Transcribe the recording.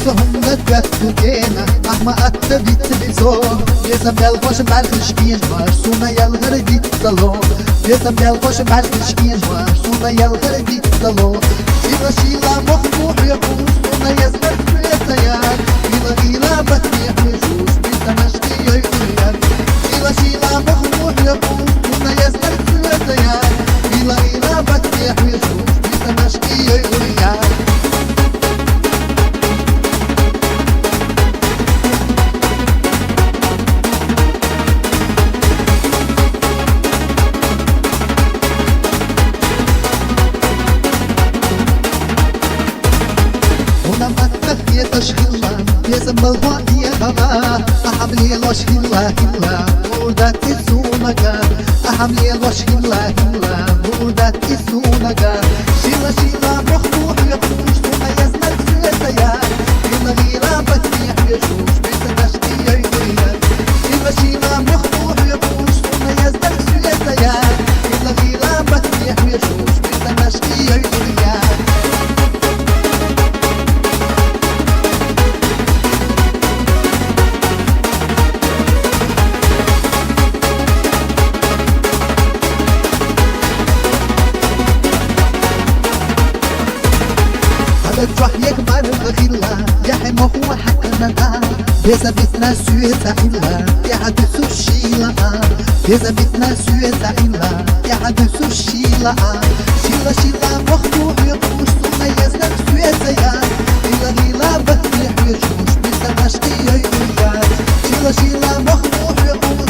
هم نتبتوكينا أحما أتبت بزور بيسم بالخوش بالخشكين مرسونا يلغر دي تلو بيسم بالخوش بالخشكين مرسونا يلغر دي تلو شيلا شيلا مخبوح يقوش سونا يزمر بيتيان إلا إلا بطيح وجوش بيتمشكي يغير شيلا شيلا مخبوح يقوش سونا يزمر بيتيان إلا إلا بطيح وجوش بيتمشكي يغير يا تشغيلا يا زملوا يا بابا أحملي الوش هلا هلا بوردات السونكا أحملي الوش هلا هلا بوردات السونكا شيلا شيلا مخبوح يقوش ثم يزمر سيسيان إلا غيرا بتنيح يشوش بيتنشتي يغير شيلا شيلا مخبوح يقوش ثم يزمر سيسيان إلا غيرا بتنيح يشوش بيتنشتي يغير تروح يكبر بغيلا يا حمو هو حقنا بيزا بيتنا سويتا إلا يا حدث الشيلا بيزا بيتنا سويتا إلا يا حدث الشيلا شيلا شيلا مخبوح يقوش ثم يزنك سويتا يا إلا غيلا بطيح يجوش بيزا مشكي يغير شيلا شيلا مخبوح يقوش